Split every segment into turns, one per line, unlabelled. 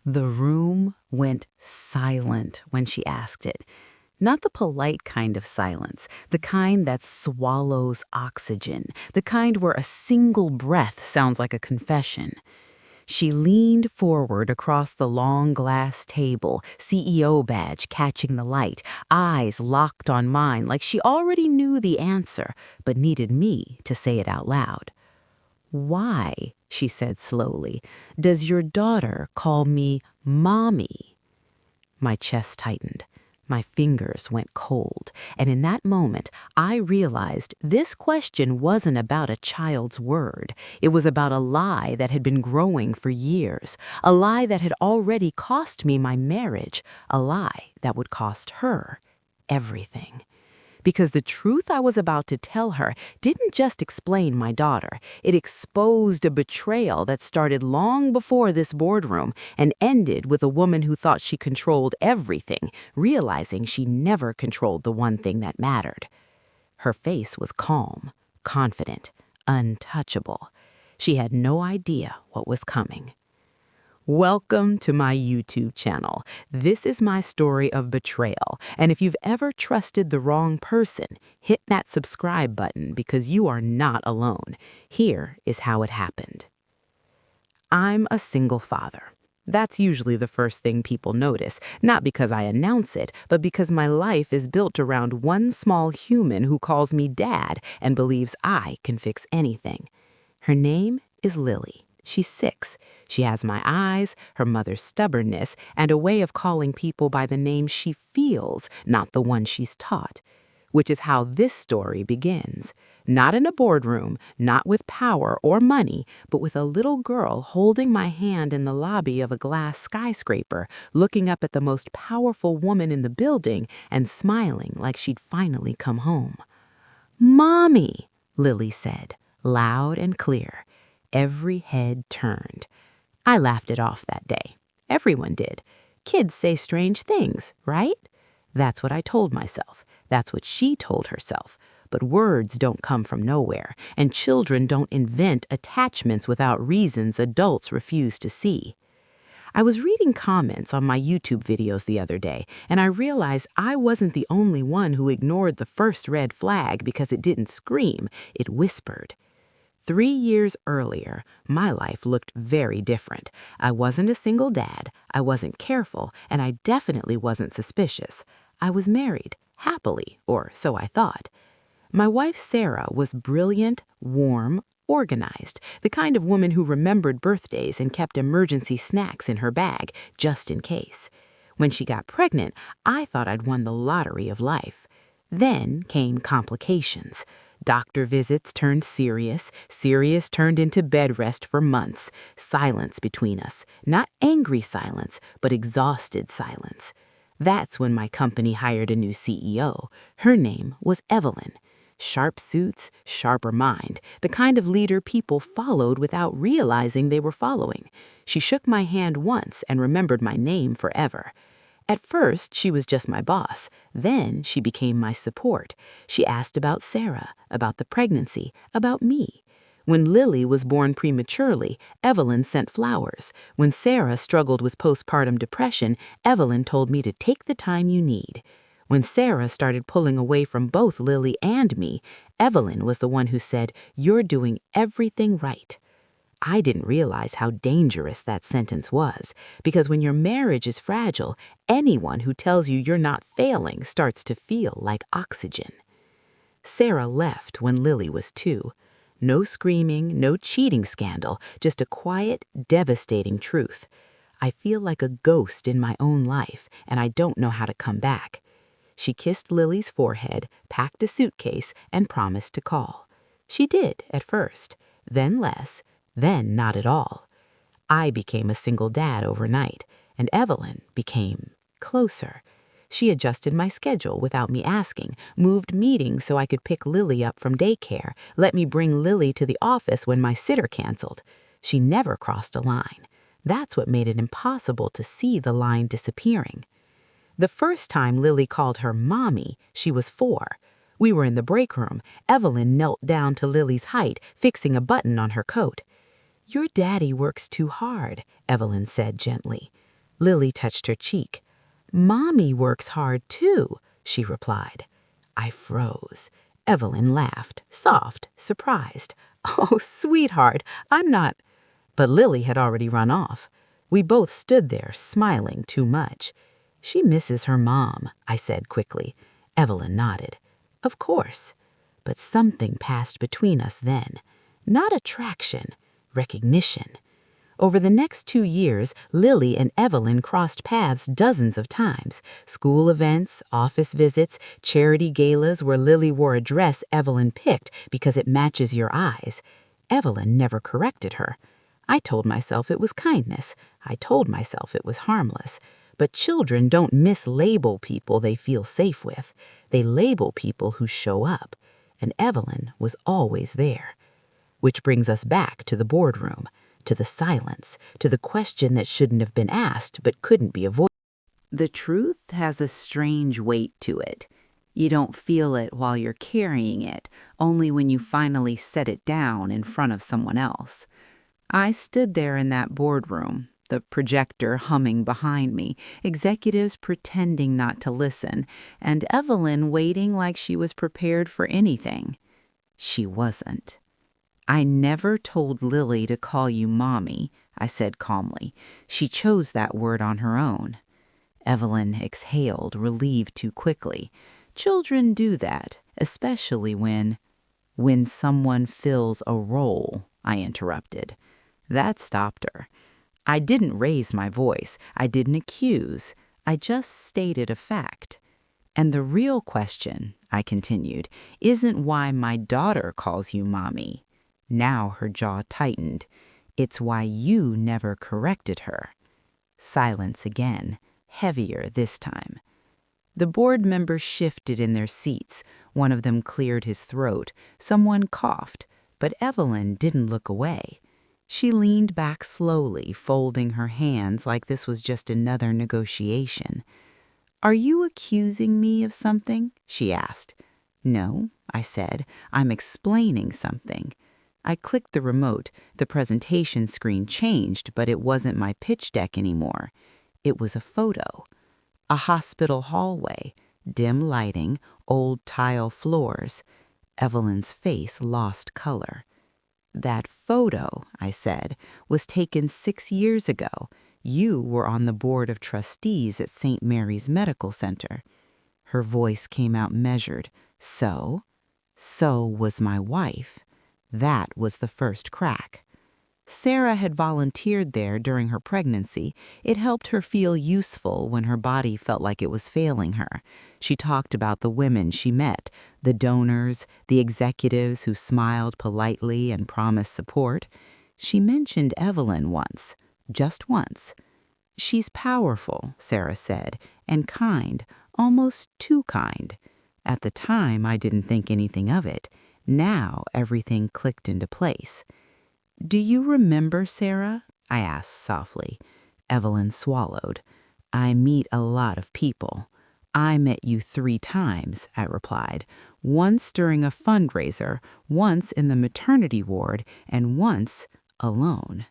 The room went silent when she asked it. Not the polite kind of silence, the kind that swallows oxygen, the kind where a single breath sounds like a confession. She leaned forward across the long glass table, CEO badge catching the light, eyes locked on mine like she already knew the answer, but needed me to say it out loud. "Why," she said slowly, "does your daughter call me Mommy?" My chest tightened. My fingers went cold, and in that moment, I realized this question wasn't about a child's word. It was about a lie that had been growing for years, a lie that had already cost me my marriage, a lie that would cost her everything. Because the truth I was about to tell her didn't just explain my daughter. It exposed a betrayal that started long before this boardroom and ended with a woman who thought she controlled everything, realizing she never controlled the one thing that mattered. Her face was calm, confident, untouchable. She had no idea what was coming. Welcome to my YouTube channel. This is my story of betrayal, and if you've ever trusted the wrong person, hit that subscribe button because you are not alone. Here is how it happened. I'm a single father. That's usually the first thing people notice, not because I announce it, but because my life is built around one small human who calls me Dad and believes I can fix anything. Her name is Lily. She's 6. She has my eyes, her mother's stubbornness, and a way of calling people by the name she feels, not the one she's taught. Which is how this story begins. Not in a boardroom, not with power or money, but with a little girl holding my hand in the lobby of a glass skyscraper, looking up at the most powerful woman in the building and smiling like she'd finally come home. "Mommy," Lily said, loud and clear. Every head turned. I laughed it off that day. Everyone did. Kids say strange things, right? That's what I told myself. That's what she told herself. But words don't come from nowhere, and children don't invent attachments without reasons adults refuse to see. I was reading comments on my YouTube videos the other day, and I realized I wasn't the only one who ignored the first red flag because it didn't scream, it whispered. 3 years earlier, my life looked very different. I wasn't a single dad, I wasn't careful, and I definitely wasn't suspicious. I was married, happily, or so I thought. My wife Sarah was brilliant, warm, organized, the kind of woman who remembered birthdays and kept emergency snacks in her bag, just in case. When she got pregnant, I thought I'd won the lottery of life. Then came complications. Doctor visits turned serious, serious turned into bed rest for months, silence between us, not angry silence, but exhausted silence. That's when my company hired a new CEO. Her name was Evelyn. Sharp suits, sharper mind, the kind of leader people followed without realizing they were following. She shook my hand once and remembered my name forever. At first, she was just my boss. Then she became my support. She asked about Sarah, about the pregnancy, about me. When Lily was born prematurely, Evelyn sent flowers. When Sarah struggled with postpartum depression, Evelyn told me to take the time you need. When Sarah started pulling away from both Lily and me, Evelyn was the one who said, "You're doing everything right." I didn't realize how dangerous that sentence was, because when your marriage is fragile, anyone who tells you you're not failing starts to feel like oxygen. Sarah left when Lily was 2. No screaming, no cheating scandal, just a quiet, devastating truth. I feel like a ghost in my own life, and I don't know how to come back. She kissed Lily's forehead, packed a suitcase, and promised to call. She did at first, then less, then not at all. I became a single dad overnight, and Evelyn became closer. She adjusted my schedule without me asking, moved meetings so I could pick Lily up from daycare, let me bring Lily to the office when my sitter canceled. She never crossed a line. That's what made it impossible to see the line disappearing. The first time Lily called her Mommy, she was 4. We were in the break room. Evelyn knelt down to Lily's height, fixing a button on her coat. "Your daddy works too hard," Evelyn said gently. Lily touched her cheek. "Mommy works hard too," she replied. I froze. Evelyn laughed, soft, surprised. "Oh, sweetheart, I'm not—" But Lily had already run off. We both stood there, smiling too much. "She misses her mom," I said quickly. Evelyn nodded. "Of course." But something passed between us then. Not attraction, recognition. Over the next 2 years, Lily and Evelyn crossed paths dozens of times. School events, office visits, charity galas where Lily wore a dress Evelyn picked because it matches your eyes. Evelyn never corrected her. I told myself it was kindness. I told myself it was harmless. But children don't mislabel people they feel safe with. They label people who show up. And Evelyn was always there. Which brings us back to the boardroom, to the silence, to the question that shouldn't have been asked but couldn't be avoided. The truth has a strange weight to it. You don't feel it while you're carrying it, only when you finally set it down in front of someone else. I stood there in that boardroom, the projector humming behind me, executives pretending not to listen, and Evelyn waiting like she was prepared for anything. She wasn't. "I never told Lily to call you Mommy," I said calmly. "She chose that word on her own." Evelyn exhaled, relieved too quickly. Children do that, especially when someone fills a role, I interrupted. That stopped her. I didn't raise my voice. I didn't accuse. I just stated a fact. "And the real question," I continued, "isn't why my daughter calls you Mommy." Now her jaw tightened. "It's why you never corrected her." Silence again, heavier this time. The board members shifted in their seats. One of them cleared his throat. Someone coughed, but Evelyn didn't look away. She leaned back slowly, folding her hands like this was just another negotiation. "Are you accusing me of something?" she asked. "No," I said. "I'm explaining something." I clicked the remote. The presentation screen changed, but it wasn't my pitch deck anymore. It was a photo. A hospital hallway, dim lighting, old tile floors. Evelyn's face lost color. "That photo," I said, "was taken 6 years ago. You were on the board of trustees at St. Mary's Medical Center." Her voice came out measured. "So was my wife." That was the first crack. Sarah had volunteered there during her pregnancy. It helped her feel useful when her body felt like it was failing her. She talked about the women she met, the donors, the executives who smiled politely and promised support. She mentioned Evelyn once, just once. "She's powerful," Sarah said, "and kind, almost too kind." At the time, I didn't think anything of it. Now everything clicked into place. "Do you remember Sarah?" I asked softly. Evelyn swallowed. "I meet a lot of people." "I met you 3 times," I replied. "Once during a fundraiser, once in the maternity ward, and once alone."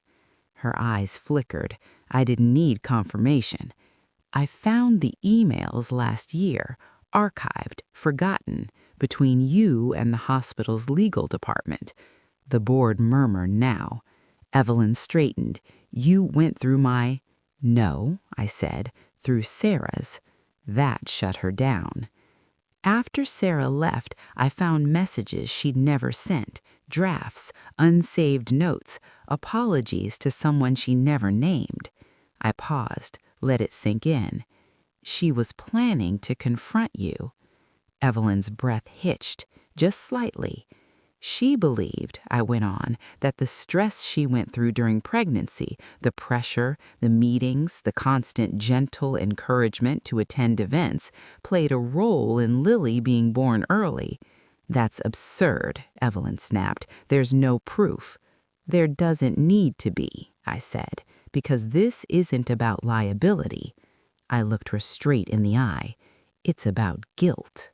Her eyes flickered. I didn't need confirmation. "I found the emails last year, archived, forgotten, between you and the hospital's legal department." The board murmured now. Evelyn straightened. "You went through my—" "No," I said, "through Sarah's." That shut her down. After Sarah left, I found messages she'd never sent, drafts, unsaved notes, apologies to someone she never named. I paused, let it sink in. "She was planning to confront you." Evelyn's breath hitched, just slightly. "She believed," I went on, "that the stress she went through during pregnancy, the pressure, the meetings, the constant gentle encouragement to attend events, played a role in Lily being born early." "That's absurd," Evelyn snapped. "There's no proof." "There doesn't need to be," I said, "because this isn't about liability." I looked her straight in the eye. "It's about guilt."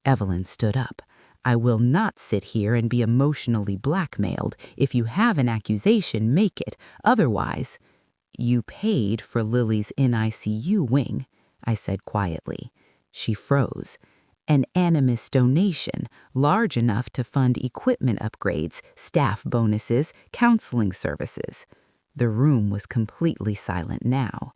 Evelyn stood up. "I will not sit here and be emotionally blackmailed. If you have an accusation, make it. Otherwise—" You paid for Lily's NICU wing, I said quietly. She froze. An animus donation, large enough to fund equipment upgrades, staff bonuses, counseling services. The room was completely silent now.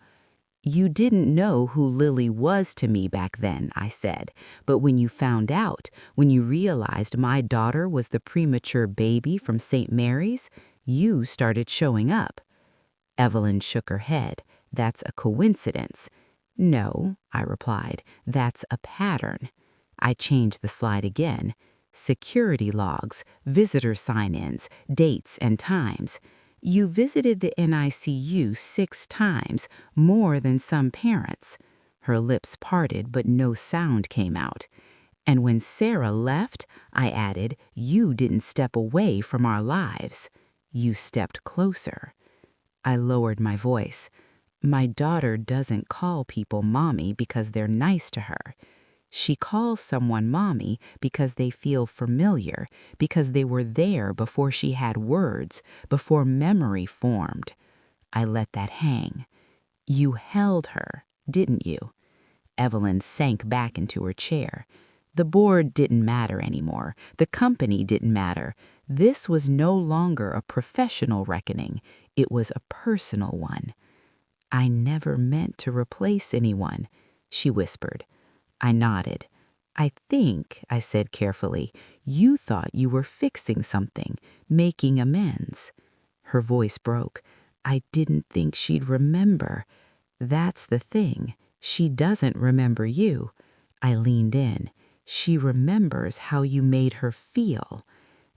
You didn't know who Lily was to me back then, I said, but when you found out, when you realized my daughter was the premature baby from St. Mary's, you started showing up. Evelyn shook her head. That's a coincidence. No, I replied, that's a pattern. I changed the slide again. Security logs, visitor sign-ins, dates and times. You visited the NICU 6 times, more than some parents. Her lips parted, but no sound came out. And when Sarah left, I added, you didn't step away from our lives. You stepped closer. I lowered my voice. My daughter doesn't call people mommy because they're nice to her. She calls someone mommy because they feel familiar, because they were there before she had words, before memory formed. I let that hang. You held her, didn't you? Evelyn sank back into her chair. The board didn't matter anymore. The company didn't matter. This was no longer a professional reckoning. It was a personal one. I never meant to replace anyone, she whispered. I nodded. I think, I said carefully, you thought you were fixing something, making amends. Her voice broke. I didn't think she'd remember. That's the thing. She doesn't remember you. I leaned in. She remembers how you made her feel.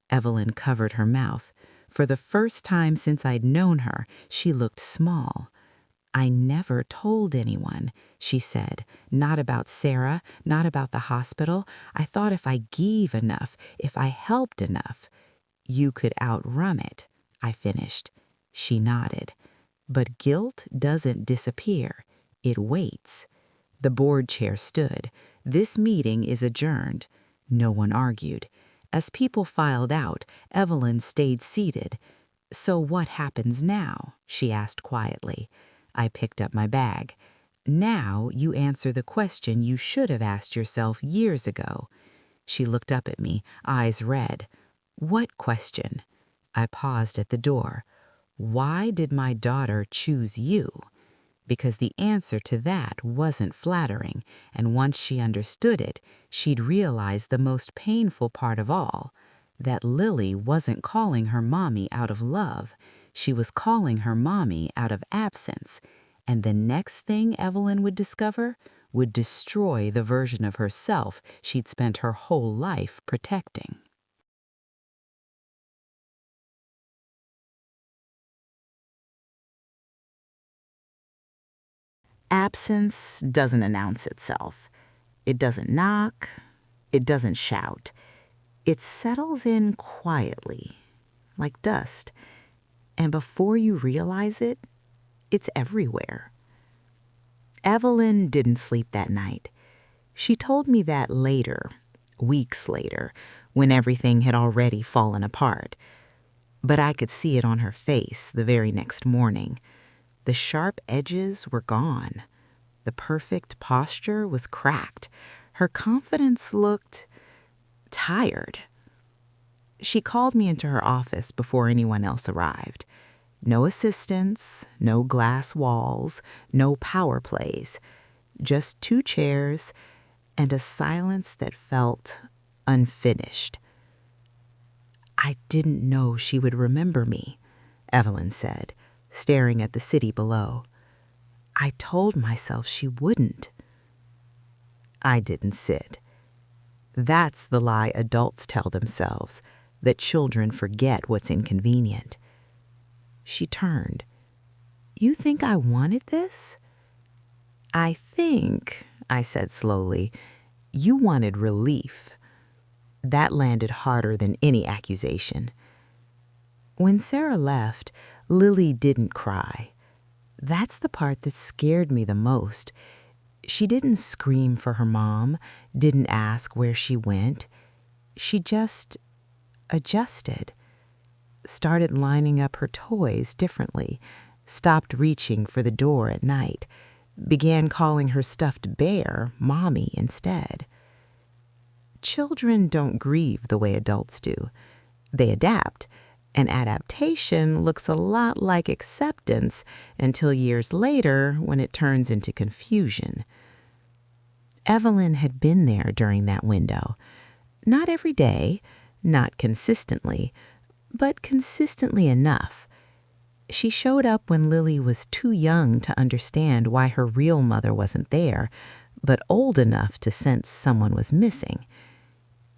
Evelyn covered her mouth. For the first time since I'd known her, she looked small. I never told anyone, she said. Not about Sarah, not about the hospital. I thought if I gave enough, if I helped enough, you could outrun it, I finished. She nodded. But guilt doesn't disappear. It waits. The board chair stood. This meeting is adjourned. No one argued. As people filed out, Evelyn stayed seated. So what happens now? She asked quietly. I picked up my bag. Now you answer the question you should have asked yourself years ago. She looked up at me, eyes red. What question? I paused at the door. Why did my daughter choose you? Because the answer to that wasn't flattering, and once she understood it, she'd realize the most painful part of all, that Lily wasn't calling her mommy out of love. She was calling her mommy out of absence, and the next thing Evelyn would discover would destroy the version of herself she'd spent her whole life protecting. Absence doesn't announce itself. It doesn't knock. It doesn't shout. It settles in quietly, like dust. And before you realize it, it's everywhere. Evelyn didn't sleep that night. She told me that later, weeks later, when everything had already fallen apart. But I could see it on her face the very next morning. The sharp edges were gone. The perfect posture was cracked. Her confidence looked tired. She called me into her office before anyone else arrived. No assistants, no glass walls, no power plays. Just 2 chairs and a silence that felt unfinished. I didn't know she would remember me, Evelyn said, staring at the city below. I told myself she wouldn't. I didn't sit. That's the lie adults tell themselves, that children forget what's inconvenient. She turned. You think I wanted this? I think, I said slowly, you wanted relief. That landed harder than any accusation. When Sarah left, Lily didn't cry. That's the part that scared me the most. She didn't scream for her mom, didn't ask where she went. She just adjusted, started lining up her toys differently, stopped reaching for the door at night, began calling her stuffed bear Mommy instead. Children don't grieve the way adults do. They adapt, and adaptation looks a lot like acceptance until years later when it turns into confusion. Evelyn had been there during that window. Not every day, not consistently, but consistently enough. She showed up when Lily was too young to understand why her real mother wasn't there, but old enough to sense someone was missing.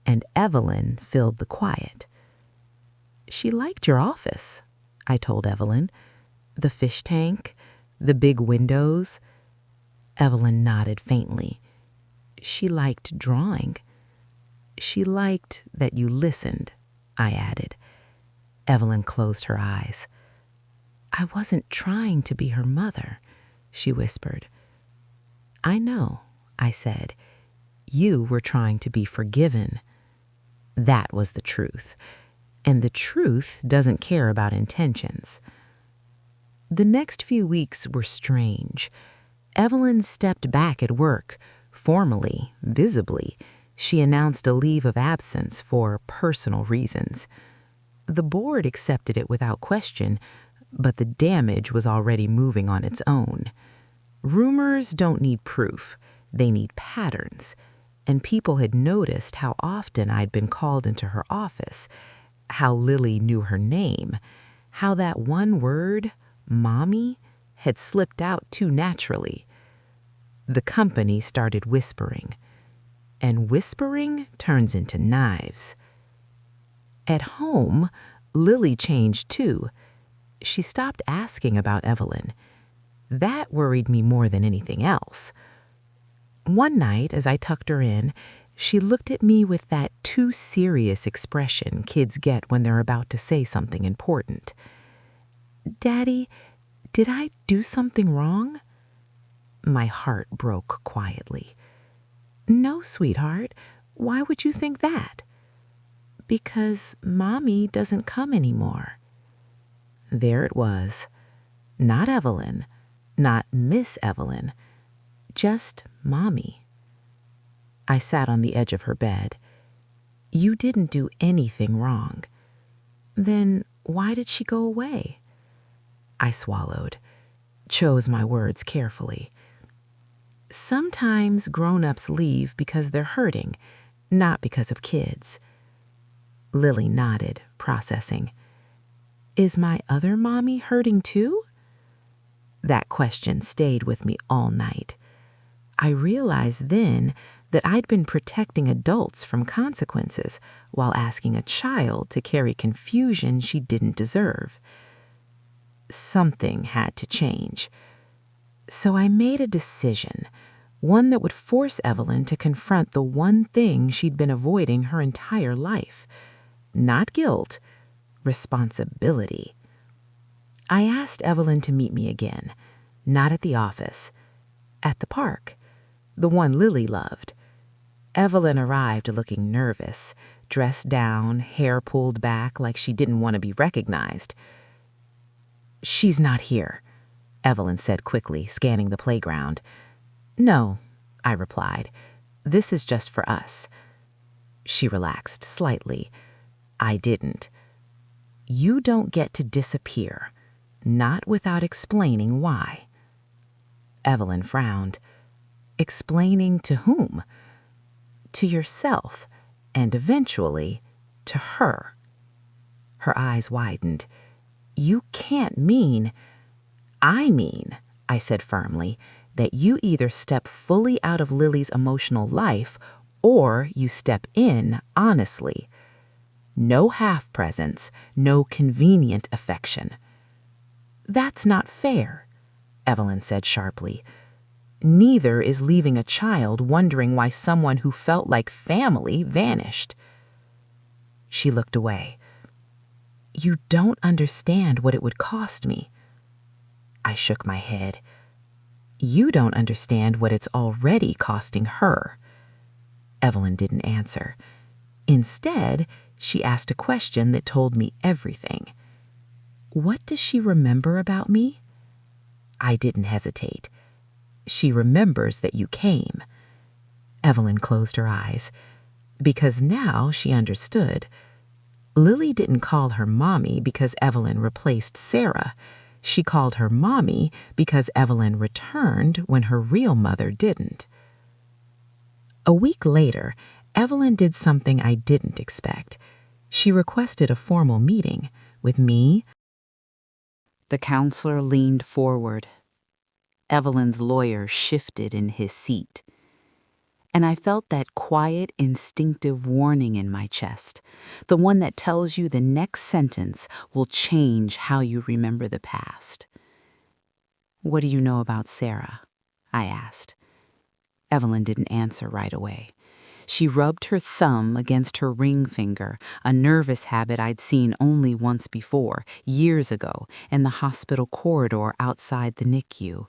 And Evelyn filled the quiet. She liked your office, I told Evelyn. The fish tank, the big windows. Evelyn nodded faintly. She liked drawing. She liked that you listened, I added. Evelyn closed her eyes. I wasn't trying to be her mother, she whispered. I know, I said. You were trying to be forgiven. That was the truth. And the truth doesn't care about intentions. The next few weeks were strange. Evelyn stepped back at work. Formally, visibly, she announced a leave of absence for personal reasons. The board accepted it without question, but the damage was already moving on its own. Rumors don't need proof. They need patterns. And people had noticed how often I'd been called into her office, how Lily knew her name, how that one word, Mommy, had slipped out too naturally. The company started whispering, and whispering turns into knives. At home, Lily changed too. She stopped asking about Evelyn. That worried me more than anything else. One night, as I tucked her in, she looked at me with that too serious expression kids get when they're about to say something important. Daddy, did I do something wrong? My heart broke quietly. No, sweetheart. Why would you think that? Because Mommy doesn't come anymore. There it was. Not Evelyn, not Miss Evelyn, just Mommy. I sat on the edge of her bed. You didn't do anything wrong. Then why did she go away? I swallowed, chose my words carefully. Sometimes grown-ups leave because they're hurting, not because of kids. Lily nodded, processing. Is my other mommy hurting too? That question stayed with me all night. I realized then that I'd been protecting adults from consequences while asking a child to carry confusion she didn't deserve. Something had to change. So I made a decision, one that would force Evelyn to confront the one thing she'd been avoiding her entire life. Not guilt, responsibility. I asked Evelyn to meet me again, not at the office, at the park, the one Lily loved. Evelyn arrived looking nervous, dressed down, hair pulled back like she didn't want to be recognized. She's not here, Evelyn said quickly, scanning the playground. No, I replied. This is just for us. She relaxed slightly. I didn't. You don't get to disappear, not without explaining why. Evelyn frowned. Explaining to whom? To yourself, and eventually to her. Her eyes widened. You can't mean... I mean, I said firmly, that you either step fully out of Lily's emotional life or you step in honestly. No half presence, no convenient affection. That's not fair, Evelyn said sharply. Neither is leaving a child wondering why someone who felt like family vanished. She looked away. You don't understand what it would cost me. I shook my head. You don't understand what it's already costing her. Evelyn didn't answer. Instead, she asked a question that told me everything. What does she remember about me? I didn't hesitate. She remembers that you came. Evelyn closed her eyes, because now she understood. Lily didn't call her mommy because Evelyn replaced Sarah. She called her mommy because Evelyn returned when her real mother didn't. A week later, Evelyn did something I didn't expect. She requested a formal meeting with me. The counselor leaned forward. Evelyn's lawyer shifted in his seat. And I felt that quiet, instinctive warning in my chest, the one that tells you the next sentence will change how you remember the past. "What do you know about Sarah?" I asked. Evelyn didn't answer right away. She rubbed her thumb against her ring finger, a nervous habit I'd seen only once before, years ago, in the hospital corridor outside the NICU.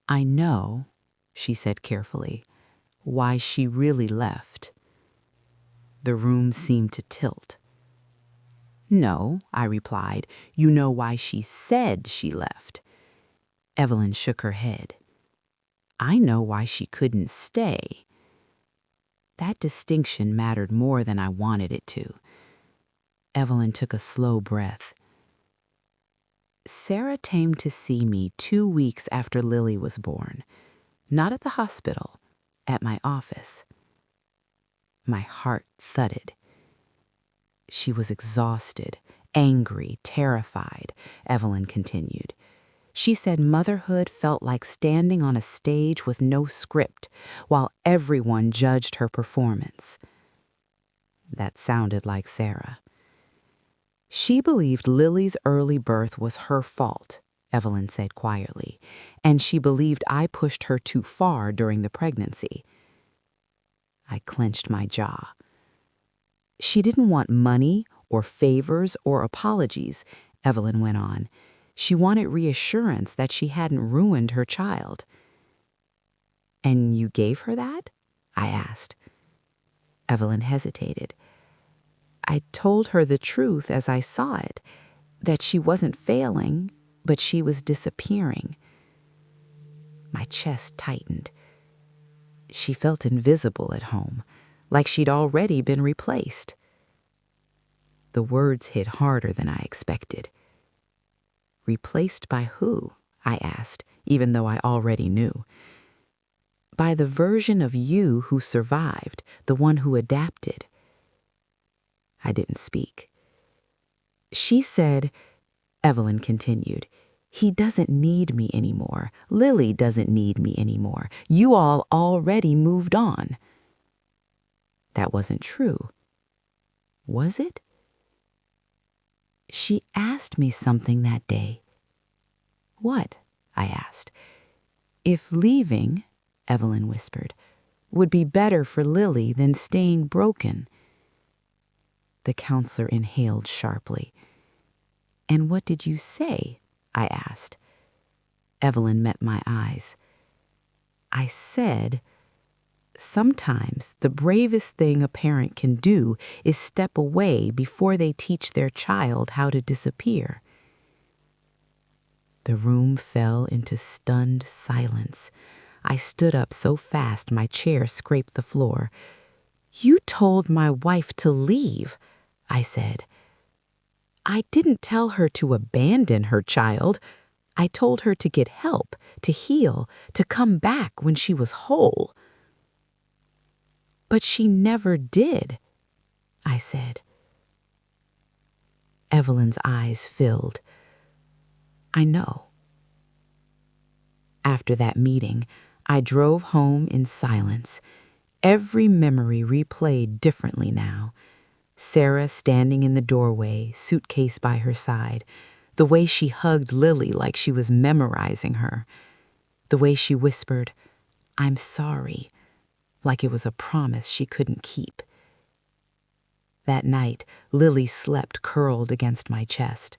"I know," she said carefully, "why she really left." The room seemed to tilt. "No," I replied, "you know why she said she left." Evelyn shook her head. "I know why she couldn't stay." That distinction mattered more than I wanted it to. Evelyn took a slow breath. "Sarah came to see me 2 weeks after Lily was born. Not at the hospital, at my office." My heart thudded. "She was exhausted, angry, terrified," Evelyn continued. "She said motherhood felt like standing on a stage with no script, while everyone judged her performance." That sounded like Sarah. "She believed Lily's early birth was her fault," Evelyn said quietly, "and she believed I pushed her too far during the pregnancy." I clenched my jaw. "She didn't want money or favors or apologies," Evelyn went on. "She wanted reassurance that she hadn't ruined her child." "And you gave her that?" I asked. Evelyn hesitated. "I told her the truth as I saw it, that she wasn't failing, but she was disappearing." My chest tightened. She felt invisible at home, like she'd already been replaced. The words hit harder than I expected. "Replaced by who?" I asked, even though I already knew. "By the version of you who survived, the one who adapted." I didn't speak. "She said," Evelyn continued, "he doesn't need me anymore. Lily doesn't need me anymore. You all already moved on." That wasn't true. Was it? "She asked me something that day." "What?" I asked. "If leaving," Evelyn whispered, "would be better for Lily than staying broken." The counselor inhaled sharply. "And what did you say?" I asked. Evelyn met my eyes. "I said, sometimes the bravest thing a parent can do is step away before they teach their child how to disappear." The room fell into stunned silence. I stood up so fast my chair scraped the floor. "You told my wife to leave," I said. "I didn't tell her to abandon her child. I told her to get help, to heal, to come back when she was whole." "But she never did," I said. Evelyn's eyes filled. "I know." After that meeting, I drove home in silence. Every memory replayed differently now. Sarah standing in the doorway, suitcase by her side. The way she hugged Lily like she was memorizing her. The way she whispered, "I'm sorry," like it was a promise she couldn't keep. That night, Lily slept curled against my chest.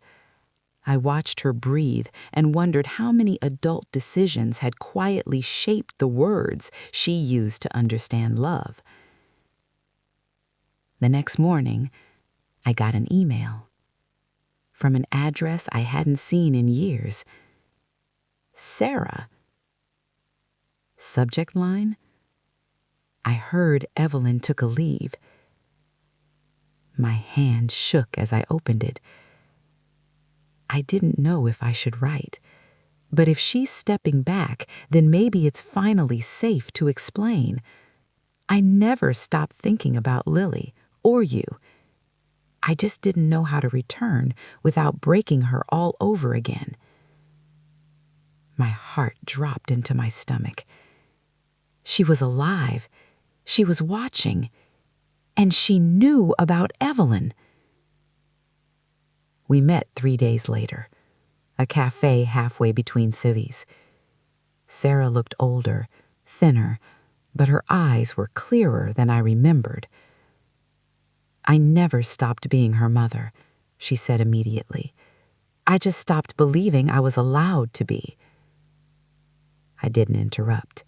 I watched her breathe and wondered how many adult decisions had quietly shaped the words she used to understand love. The next morning, I got an email from an address I hadn't seen in years. Sarah. Subject line: I heard Evelyn took a leave. My hand shook as I opened it. I didn't know if I should write. But if she's stepping back, then maybe it's finally safe to explain. I never stopped thinking about Lily or you. I just didn't know how to return without breaking her all over again. My heart dropped into my stomach. She was alive. She was watching. And she knew about Evelyn. We met 3 days later, a cafe halfway between cities. Sarah looked older, thinner, but her eyes were clearer than I remembered. I never stopped being her mother, she said immediately. I just stopped believing I was allowed to be. I didn't interrupt.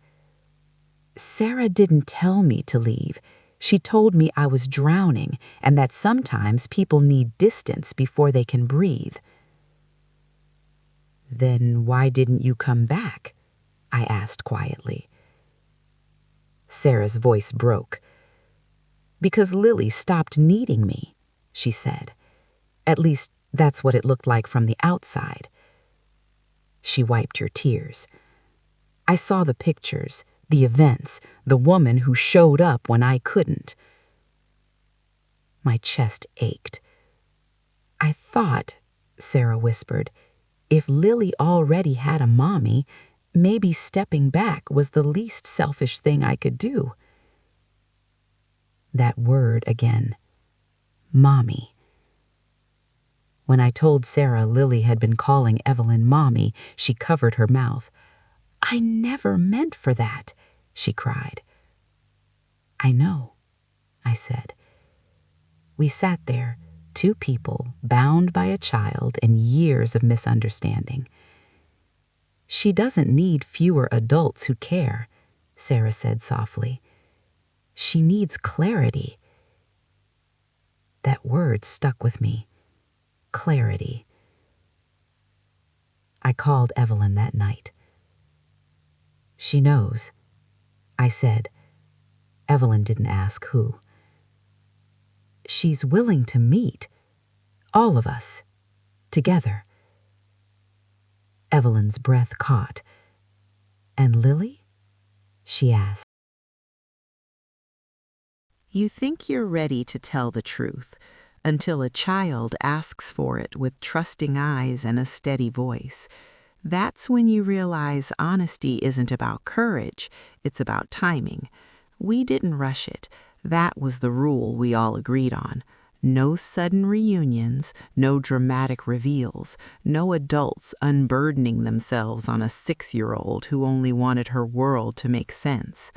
Sarah didn't tell me to leave. She told me I was drowning and that sometimes people need distance before they can breathe. Then why didn't you come back? I asked quietly. Sarah's voice broke. Because Lily stopped needing me, she said. At least that's what it looked like from the outside. She wiped her tears. I saw the pictures, the events, the woman who showed up when I couldn't. My chest ached. I thought, Sarah whispered, if Lily already had a mommy, maybe stepping back was the least selfish thing I could do. That word again. Mommy. When I told Sarah Lily had been calling Evelyn Mommy, she covered her mouth. I never meant for that, she cried. I know, I said. We sat there, two people bound by a child and years of misunderstanding. She doesn't need fewer adults who care, Sarah said softly. She needs clarity. That word stuck with me. Clarity. I called Evelyn that night. She knows, I said. Evelyn didn't ask who. She's willing to meet. All of us. Together. Evelyn's breath caught. And Lily? She asked. You think you're ready to tell the truth until a child asks for it with trusting eyes and a steady voice. That's when you realize honesty isn't about courage, it's about timing. We didn't rush it. That was the rule we all agreed on. No sudden reunions, no dramatic reveals, no adults unburdening themselves on a 6-year-old who only wanted her world to make sense.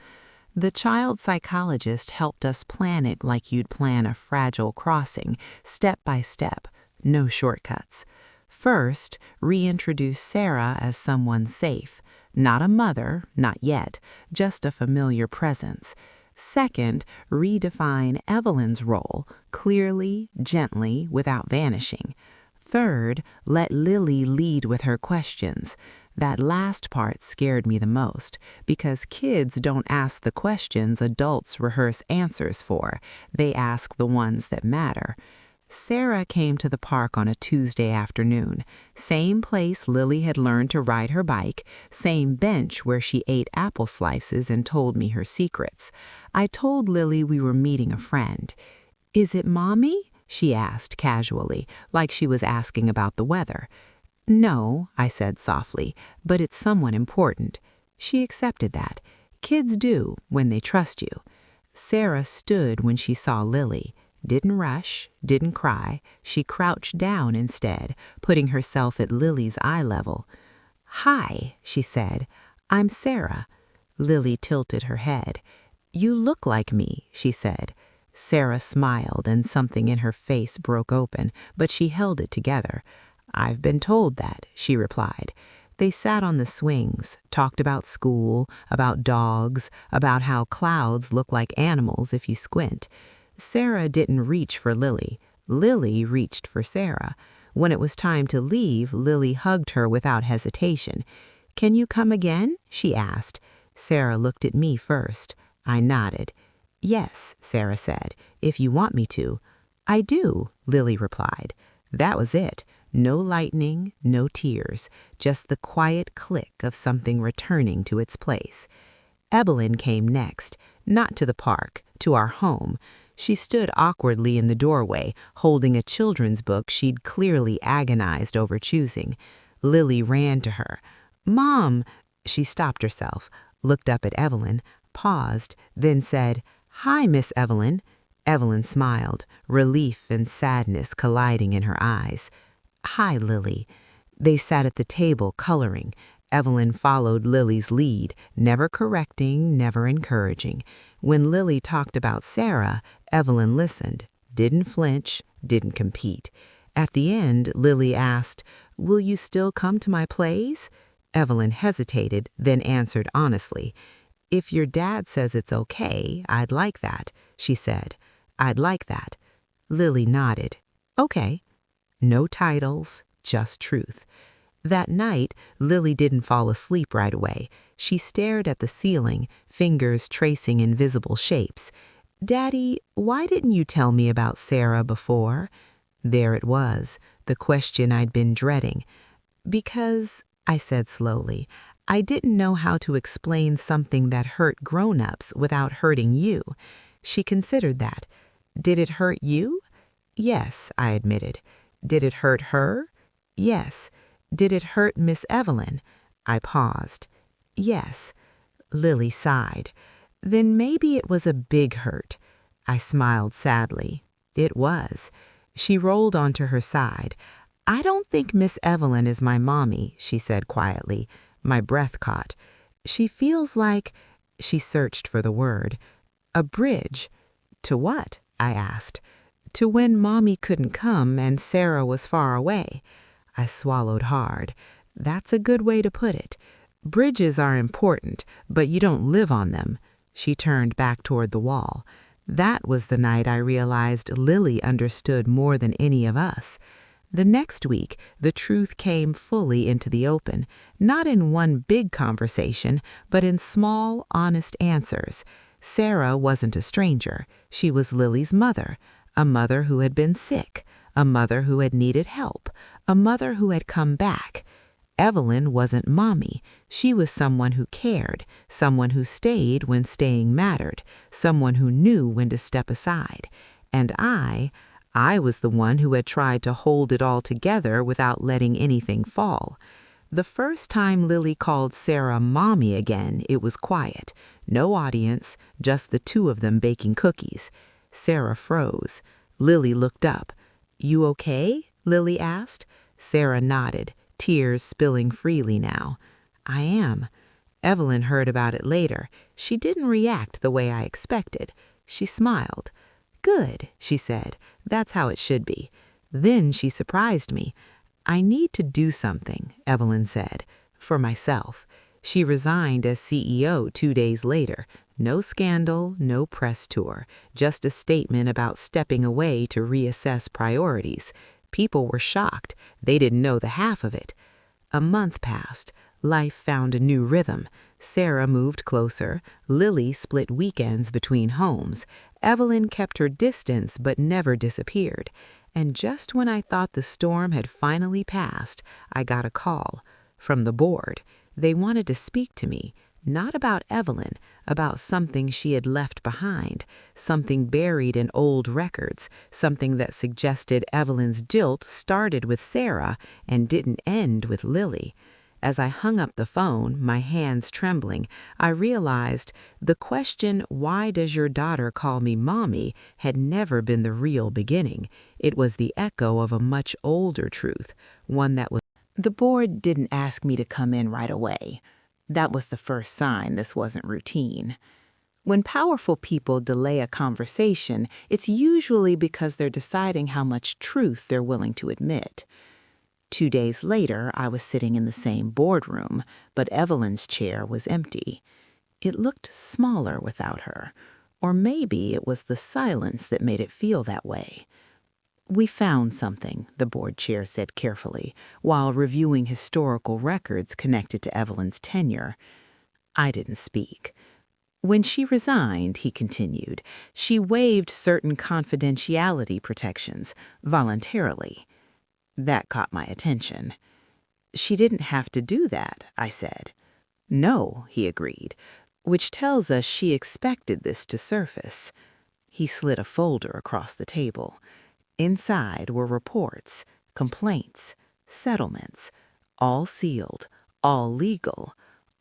The child psychologist helped us plan it like you'd plan a fragile crossing, step by step, no shortcuts. First, reintroduce Sarah as someone safe. Not a mother, not yet, just a familiar presence. Second, redefine Evelyn's role, clearly, gently, without vanishing. Third, let Lily lead with her questions. That last part scared me the most, because kids don't ask the questions adults rehearse answers for. They ask the ones that matter. Sarah came to the park on a Tuesday afternoon. Same place Lily had learned to ride her bike, same bench where she ate apple slices and told me her secrets. I told Lily we were meeting a friend. Is it Mommy? She asked casually, like she was asking about the weather. No, I said softly, but it's someone important. She accepted that. Kids do when they trust you. Sarah stood when she saw Lily. Didn't rush, didn't cry. She crouched down instead, putting herself at Lily's eye level. Hi, she said. I'm Sarah. Lily tilted her head. You look like me, she said. Sarah smiled and something in her face broke open, but she held it together. I've been told that, she replied. They sat on the swings, talked about school, about dogs, about how clouds look like animals if you squint. Sarah didn't reach for Lily. Lily reached for Sarah. When it was time to leave, Lily hugged her without hesitation. "Can you come again?" she asked. Sarah looked at me first. I nodded. "Yes," Sarah said, "if you want me to." "I do," Lily replied. That was it. No lightning, no tears, just the quiet click of something returning to its place. Evelyn came next, not to the park, to our home. She stood awkwardly in the doorway, holding a children's book she'd clearly agonized over choosing. Lily ran to her. "Mom!" She stopped herself, looked up at Evelyn, paused, then said, "Hi, Miss Evelyn." Evelyn smiled, relief and sadness colliding in her eyes. "Hi, Lily." They sat at the table, coloring. Evelyn followed Lily's lead, never correcting, never encouraging. When Lily talked about Sarah, Evelyn listened, didn't flinch, didn't compete. At the end, Lily asked, "Will you still come to my plays?" Evelyn hesitated, then answered honestly, "If your dad says it's okay, I'd like that," she said. "I'd like that." Lily nodded. "Okay." No titles, just truth. That night, Lily didn't fall asleep right away. She stared at the ceiling, fingers tracing invisible shapes. "Daddy, why didn't you tell me about Sarah before?" There it was, the question I'd been dreading. "Because," I said slowly, "I didn't know how to explain something that hurt grown-ups without hurting you." She considered that. "Did it hurt you?" "Yes," I admitted. "Did it hurt her?" "Yes." "Did it hurt Miss Evelyn?" I paused. "Yes." Lily sighed. "Then maybe it was a big hurt." I smiled sadly. It was. She rolled onto her side. "I don't think Miss Evelyn is my mommy," she said quietly. My breath caught. "She feels like—" She searched for the word. "A bridge." "To what?" I asked. "To when Mommy couldn't come and Sarah was far away." I swallowed hard. That's a good way to put it. Bridges are important, but you don't live on them. She turned back toward the wall. That was the night I realized Lily understood more than any of us. The next week, the truth came fully into the open, not in one big conversation, but in small, honest answers. Sarah wasn't a stranger. She was Lily's mother, a mother who had been sick, a mother who had needed help, a mother who had come back. Evelyn wasn't mommy. She was someone who cared, someone who stayed when staying mattered, someone who knew when to step aside. And I was the one who had tried to hold it all together without letting anything fall. The first time Lily called Sarah mommy again, it was quiet. No audience, just the two of them baking cookies. Sarah froze. Lily looked up. "You okay?" Lily asked. Sarah nodded, tears spilling freely now. "I am." Evelyn heard about it later. She didn't react the way I expected. She smiled. "Good," she said. "That's how it should be." Then she surprised me. "I need to do something," Evelyn said, "for myself." She resigned as CEO 2 days later. No scandal, no press tour, just a statement about stepping away to reassess priorities. People were shocked. They didn't know the half of it. A month passed. Life found a new rhythm. Sarah moved closer. Lily split weekends between homes. Evelyn kept her distance but never disappeared. And just when I thought the storm had finally passed, I got a call from the board. They wanted to speak to me, not about Evelyn, about something she had left behind, something buried in old records, something that suggested Evelyn's guilt started with Sarah and didn't end with Lily. As I hung up the phone, my hands trembling, I realized the question, "Why does your daughter call me mommy?" had never been the real beginning. It was the echo of a much older truth, one that was. The board didn't ask me to come in right away. That was the first sign this wasn't routine. When powerful people delay a conversation, it's usually because they're deciding how much truth they're willing to admit. 2 days later, I was sitting in the same boardroom, but Evelyn's chair was empty. It looked smaller without her, or maybe it was the silence that made it feel that way. We found something, the board chair said carefully, while reviewing historical records connected to Evelyn's tenure. I didn't speak. When she resigned, he continued, she waived certain confidentiality protections voluntarily. That caught my attention. She didn't have to do that, I said. No, he agreed, which tells us she expected this to surface. He slid a folder across the table. Inside were reports, complaints, settlements, all sealed, all legal,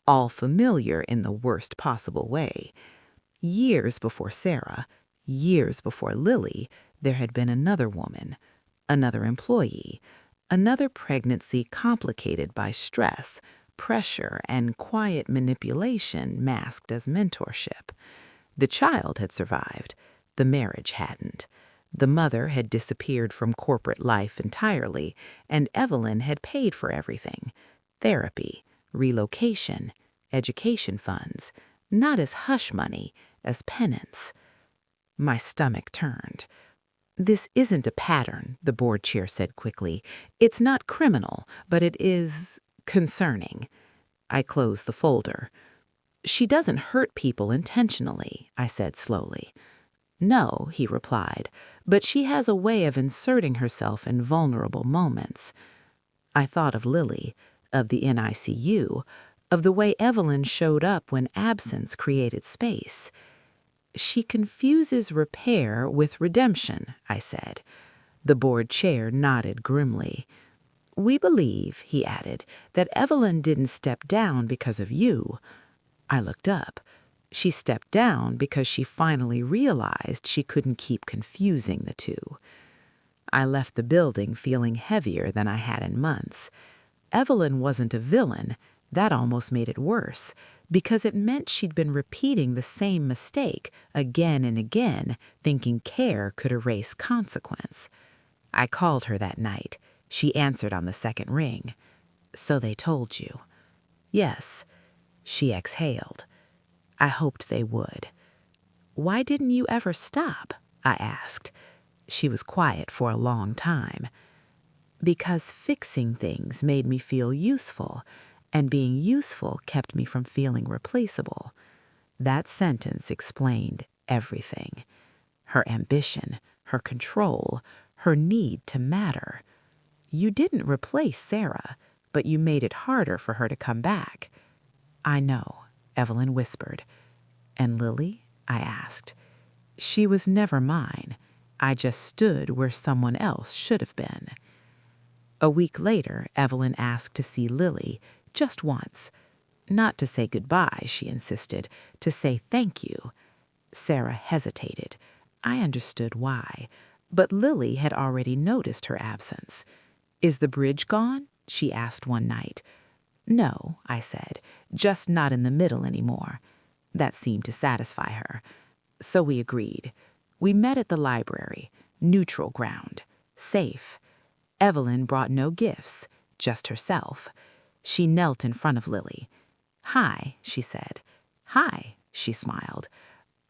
all familiar in the worst possible way. Years before Sarah, years before Lily, there had been another woman, another employee, another pregnancy complicated by stress, pressure, and quiet manipulation masked as mentorship. The child had survived. The marriage hadn't. The mother had disappeared from corporate life entirely, and Evelyn had paid for everything. Therapy, relocation, education funds, not as hush money, as penance. My stomach turned. This isn't a pattern, the board chair said quickly. It's not criminal, but it is concerning. I closed the folder. She doesn't hurt people intentionally, I said slowly. No, he replied, but she has a way of inserting herself in vulnerable moments. I thought of Lily, of the NICU, of the way Evelyn showed up when absence created space. She confuses repair with redemption, I said. The board chair nodded grimly. We believe, he added, that Evelyn didn't step down because of you. I looked up. She stepped down because she finally realized she couldn't keep confusing the two. I left the building feeling heavier than I had in months. Evelyn wasn't a villain. That almost made it worse, because it meant she'd been repeating the same mistake again and again, thinking care could erase consequence. I called her that night. She answered on the second ring. So they told you. Yes. She exhaled. I hoped they would. Why didn't you ever stop? I asked. She was quiet for a long time. Because fixing things made me feel useful, and being useful kept me from feeling replaceable. That sentence explained everything. Her ambition, her control, her need to matter. You didn't replace Sarah, but you made it harder for her to come back. I know, Evelyn whispered. And Lily? I asked. She was never mine. I just stood where someone else should have been. A week later, Evelyn asked to see Lily, just once. Not to say goodbye, she insisted, to say thank you. Sarah hesitated. I understood why, but Lily had already noticed her absence. Is the bridge gone? She asked one night. No, I said, just not in the middle anymore. That seemed to satisfy her. So we agreed. We met at the library, neutral ground, safe. Evelyn brought no gifts, just herself. She knelt in front of Lily. Hi, she said. Hi, she smiled.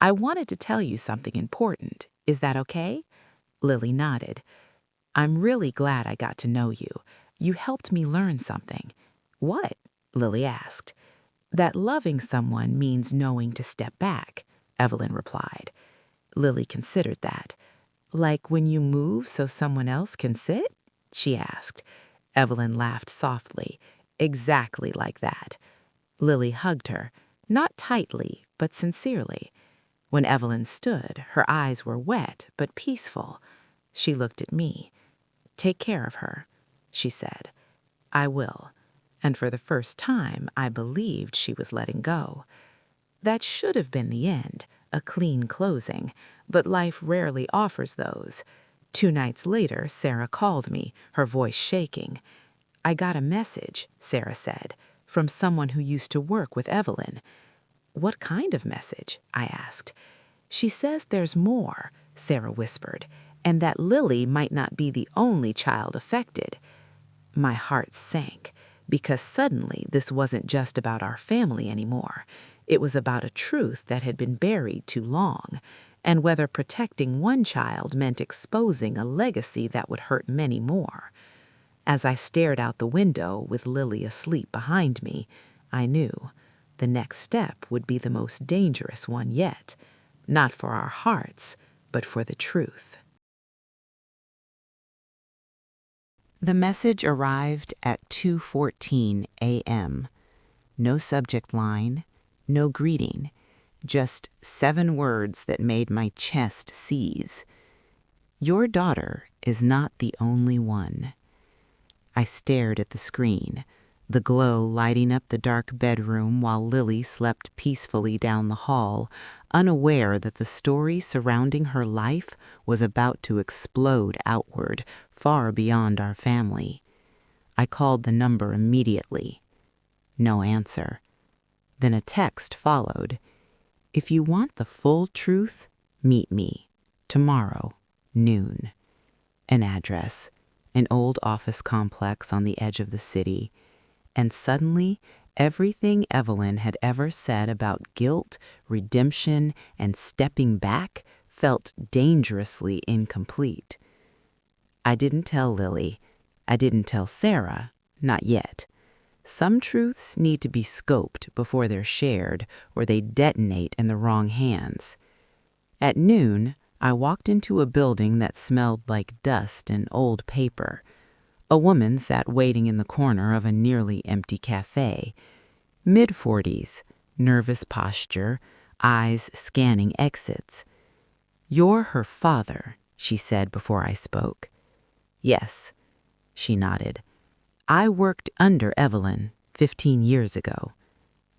I wanted to tell you something important. Is that okay? Lily nodded. I'm really glad I got to know you. You helped me learn something. What? Lily asked. That loving someone means knowing to step back, Evelyn replied. Lily considered that. Like when you move so someone else can sit? She asked. Evelyn laughed softly. Exactly like that. Lily hugged her, not tightly, but sincerely. When Evelyn stood, her eyes were wet but peaceful. She looked at me. Take care of her, she said. I will. And for the first time, I believed she was letting go. That should have been the end, a clean closing, but life rarely offers those. 2 nights later, Sarah called me, her voice shaking. I got a message, Sarah said, from someone who used to work with Evelyn. What kind of message? I asked. She says there's more, Sarah whispered, and that Lily might not be the only child affected. My heart sank, because suddenly this wasn't just about our family anymore. It was about a truth that had been buried too long, and whether protecting one child meant exposing a legacy that would hurt many more. As I stared out the window with Lily asleep behind me, I knew the next step would be the most dangerous one yet, not for our hearts, but for the truth. The message arrived at 2:14 a.m. No subject line, no greeting, just 7 words that made my chest seize. Your daughter is not the only one. I stared at the screen, the glow lighting up the dark bedroom while Lily slept peacefully down the hall, unaware that the story surrounding her life was about to explode outward, far beyond our family. I called the number immediately. No answer. Then a text followed. If you want the full truth, meet me. Tomorrow, noon. An address. An old office complex on the edge of the city, and suddenly everything Evelyn had ever said about guilt, redemption, and stepping back felt dangerously incomplete. I didn't tell Lily. I didn't tell Sarah. Not yet. Some truths need to be scoped before they're shared, or they detonate in the wrong hands. At noon, I walked into a building that smelled like dust and old paper. A woman sat waiting in the corner of a nearly empty cafe. Mid-40s, nervous posture, eyes scanning exits. You're her father, she said before I spoke. Yes, she nodded. I worked under Evelyn 15 years ago.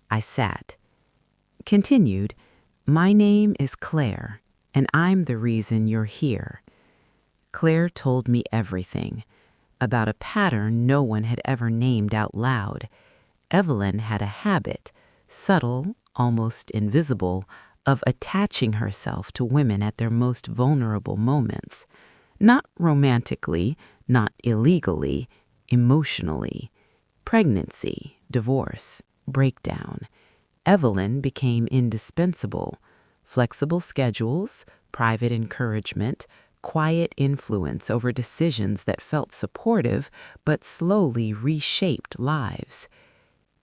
I sat. Continued, my name is Claire, and I'm the reason you're here. Claire told me everything, about a pattern no one had ever named out loud. Evelyn had a habit, subtle, almost invisible, of attaching herself to women at their most vulnerable moments. Not romantically, not illegally, emotionally. Pregnancy, divorce, breakdown. Evelyn became indispensable. Flexible schedules, private encouragement, quiet influence over decisions that felt supportive but slowly reshaped lives.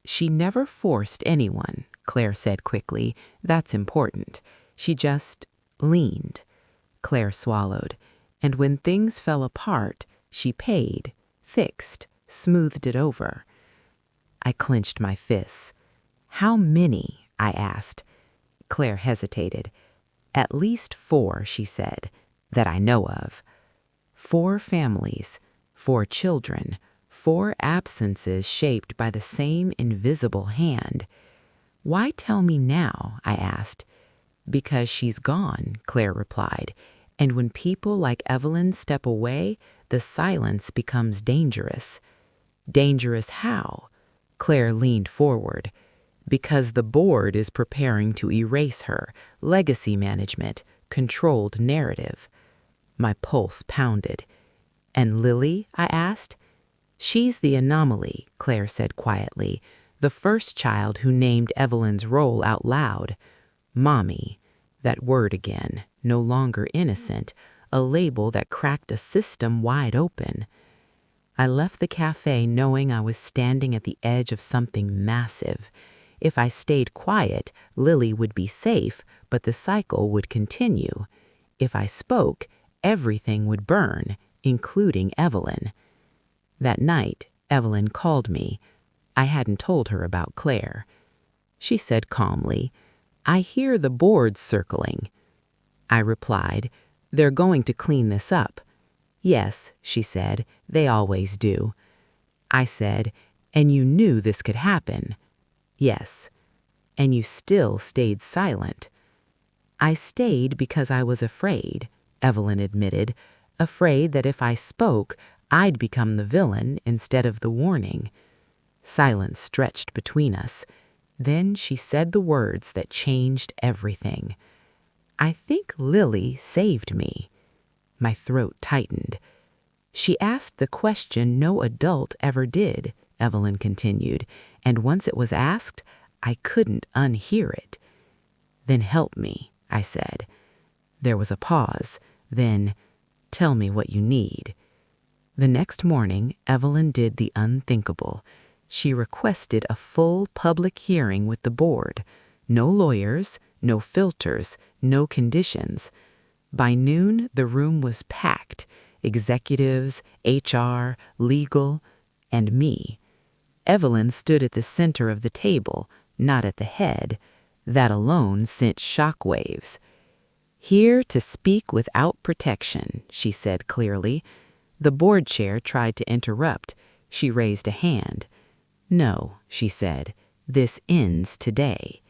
She never forced anyone, Claire said quickly. That's important. She just leaned. Claire swallowed. And when things fell apart, she paid, fixed, smoothed it over. I clenched my fists. How many? I asked. Claire hesitated. At least 4, she said, that I know of. 4 families, 4 children, 4 absences shaped by the same invisible hand. Why tell me now? I asked. Because she's gone, Claire replied. And when people like Evelyn step away, the silence becomes dangerous. Dangerous how? Claire leaned forward. Because the board is preparing to erase her, legacy management, controlled narrative. My pulse pounded. And Lily? I asked. She's the anomaly, Claire said quietly, the first child who named Evelyn's role out loud. Mommy. That word again, no longer innocent, a label that cracked a system wide open. I left the cafe knowing I was standing at the edge of something massive. If I stayed quiet, Lily would be safe, but the cycle would continue. If I spoke, everything would burn, including Evelyn. That night, Evelyn called me. I hadn't told her about Claire. She said calmly, I hear the board's circling. I replied, they're going to clean this up. Yes, she said, they always do. I said, and you knew this could happen. Yes. And you still stayed silent. I stayed because I was afraid, Evelyn admitted, afraid that if I spoke, I'd become the villain instead of the warning. Silence stretched between us. Then she said the words that changed everything. I think Lily saved me. My throat tightened. She asked the question no adult ever did, Evelyn continued, and once it was asked, I couldn't unhear it. Then help me, I said. There was a pause, then, "Tell me what you need." The next morning, Evelyn did the unthinkable. She requested a full public hearing with the board. No lawyers, no filters, no conditions. By noon, the room was packed. Executives, HR, legal, and me. Evelyn stood at the center of the table, not at the head. That alone sent shockwaves. "Here to speak without protection," she said clearly. The board chair tried to interrupt. She raised a hand. "No," she said, "this ends today."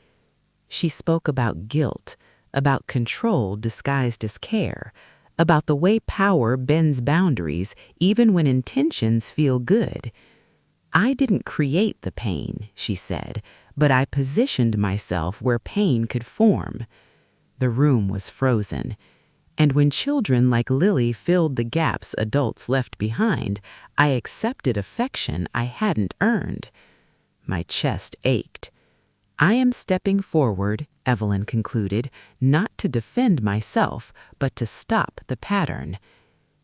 She spoke about guilt, about control disguised as care, about the way power bends boundaries even when intentions feel good. "I didn't create the pain," she said, "but I positioned myself where pain could form." The room was frozen. And when children like Lily filled the gaps adults left behind, I accepted affection I hadn't earned. My chest ached. "I am stepping forward," Evelyn concluded, "not to defend myself, but to stop the pattern."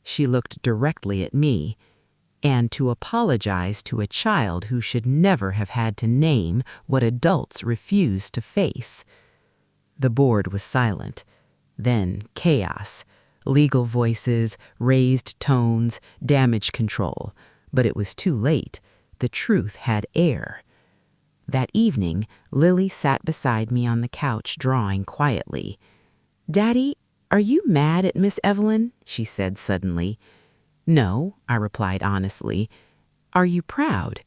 She looked directly at me. "And to apologize to a child who should never have had to name what adults refuse to face." The board was silent. Then chaos. Legal voices, raised tones, damage control. But it was too late. The truth had air. That evening, Lily sat beside me on the couch drawing quietly. "Daddy, are you mad at Miss Evelyn?" she said suddenly. "No," I replied honestly. "Are you proud?"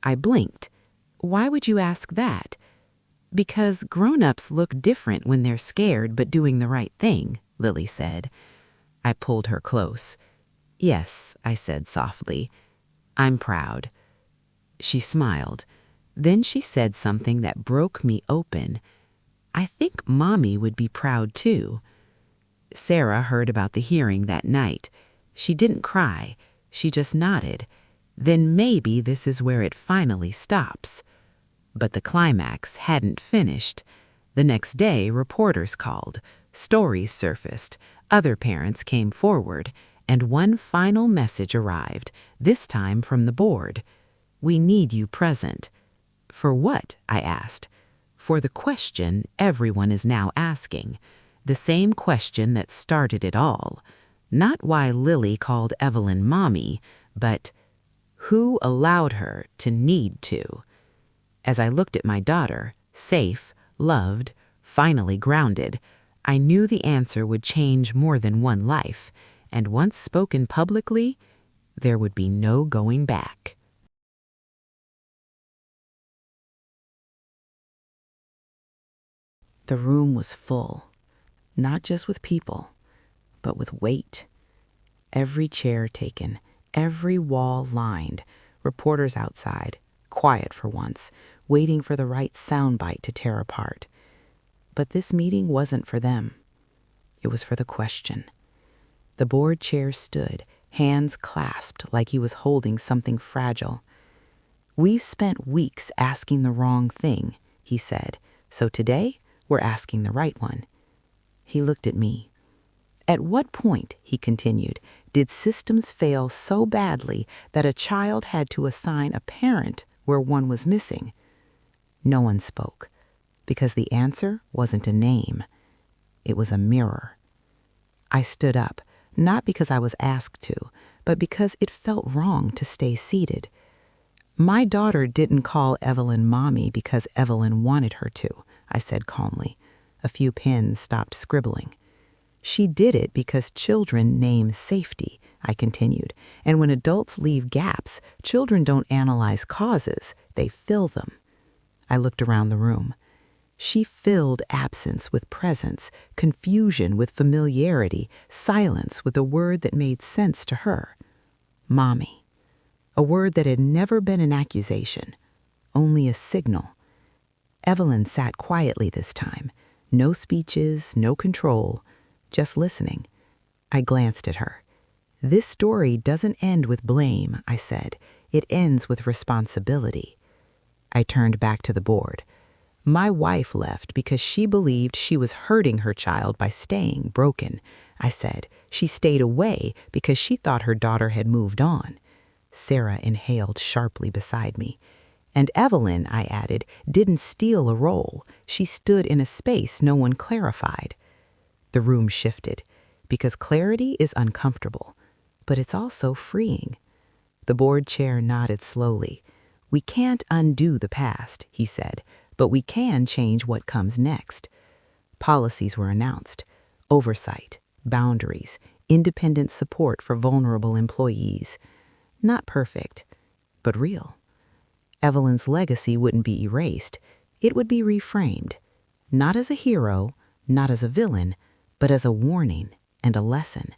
I blinked. "Why would you ask that?" "Because grown-ups look different when they're scared but doing the right thing," Lily said. I pulled her close. "Yes," I said softly. "I'm proud." She smiled. Then she said something that broke me open. "I think Mommy would be proud too." Sarah heard about the hearing that night. She didn't cry. She just nodded. Then maybe this is where it finally stops. But the climax hadn't finished. The next day, reporters called. Stories surfaced. Other parents came forward. And one final message arrived, this time from the board. "We need you present." "For what?" I asked. "For the question everyone is now asking. The same question that started it all. Not why Lily called Evelyn Mommy, but who allowed her to need to?" As I looked at my daughter, safe, loved, finally grounded, I knew the answer would change more than one life, and once spoken publicly, there would be no going back. The room was full, not just with people, but with weight. Every chair taken, every wall lined, reporters outside, quiet for once, waiting for the right soundbite to tear apart. But this meeting wasn't for them. It was for the question. The board chair stood, hands clasped like he was holding something fragile. "We've spent weeks asking the wrong thing," he said, "so today we're asking the right one." He looked at me. "At what point," he continued, "did systems fail so badly that a child had to assign a parent where one was missing?" No one spoke, because the answer wasn't a name. It was a mirror. I stood up, not because I was asked to, but because it felt wrong to stay seated. "My daughter didn't call Evelyn Mommy because Evelyn wanted her to," I said calmly. A few pens stopped scribbling. "She did it because children name safety," I continued. "And when adults leave gaps, children don't analyze causes, they fill them." I looked around the room. She filled absence with presence, confusion with familiarity, silence with a word that made sense to her. Mommy. A word that had never been an accusation, only a signal. Evelyn sat quietly this time. No speeches, no control, just listening. I glanced at her. "This story doesn't end with blame," I said. "It ends with responsibility." I turned back to the board. My wife left because she believed she was hurting her child by staying broken. I said she stayed away because she thought her daughter had moved on. Sarah inhaled sharply beside me. And Evelyn, I added, didn't steal a role. She stood in a space no one clarified. The room shifted, because clarity is uncomfortable, but it's also freeing. The board chair nodded slowly. We can't undo the past, he said, but we can change what comes next. Policies were announced: oversight, boundaries, independent support for vulnerable employees. Not perfect, but real. Evelyn's legacy wouldn't be erased. It would be reframed, not as a hero, not as a villain, but as a warning and a lesson.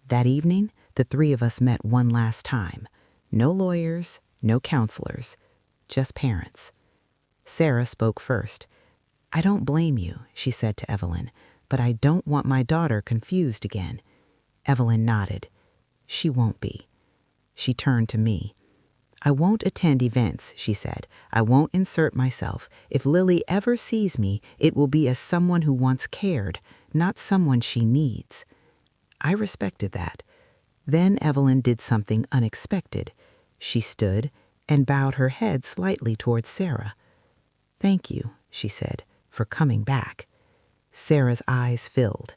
That evening, the three of us met one last time. No lawyers, no counselors, just parents. Sarah spoke first. I don't blame you, she said to Evelyn, but I don't want my daughter confused again. Evelyn nodded. She won't be. She turned to me. I won't attend events, she said. I won't insert myself. If Lily ever sees me, it will be as someone who once cared, not someone she needs. I respected that. Then Evelyn did something unexpected. She stood and bowed her head slightly towards Sarah. Thank you, she said, for coming back. Sarah's eyes filled,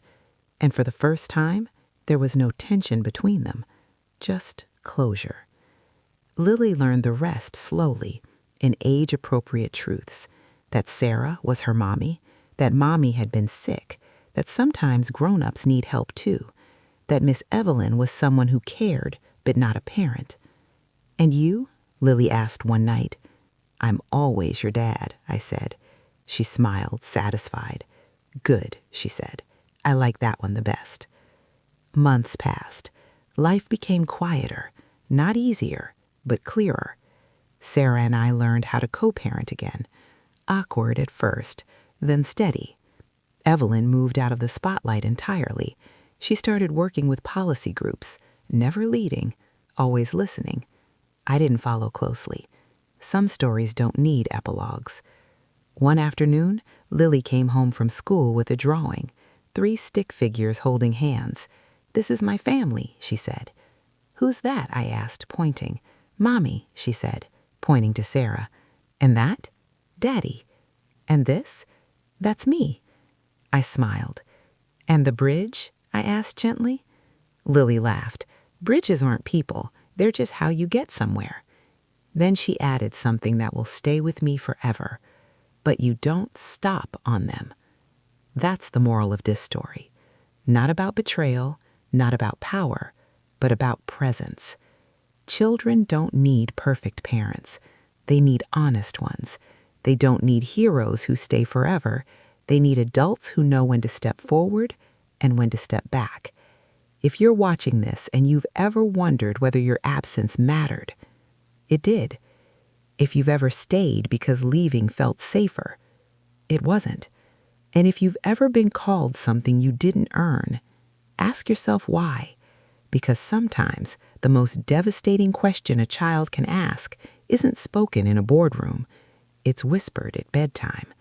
and for the first time, there was no tension between them, just closure. Lily learned the rest slowly, in age-appropriate truths, that Sarah was her mommy, that mommy had been sick, that sometimes grown-ups need help too, that Miss Evelyn was someone who cared, but not a parent. And you? Lily asked one night. I'm always your dad, I said. She smiled, satisfied. Good, she said. I like that one the best. Months passed. Life became quieter, not easier, but clearer. Sarah and I learned how to co-parent again. Awkward at first, then steady. Evelyn moved out of the spotlight entirely. She started working with policy groups, never leading, always listening. I didn't follow closely. Some stories don't need epilogues. One afternoon, Lily came home from school with a drawing, 3 stick figures holding hands. This is my family, she said. Who's that? I asked, pointing. Mommy, she said, pointing to Sarah. And that? Daddy. And this? That's me. I smiled. And the bridge? I asked gently. Lily laughed. Bridges aren't people. They're just how you get somewhere. Then she added something that will stay with me forever. But you don't stop on them. That's the moral of this story. Not about betrayal, not about power, but about presence. Children don't need perfect parents. They need honest ones. They don't need heroes who stay forever. They need adults who know when to step forward and when to step back. If you're watching this and you've ever wondered whether your absence mattered, it did. If you've ever stayed because leaving felt safer, it wasn't. And if you've ever been called something you didn't earn, ask yourself why. Because sometimes the most devastating question a child can ask isn't spoken in a boardroom. It's whispered at bedtime.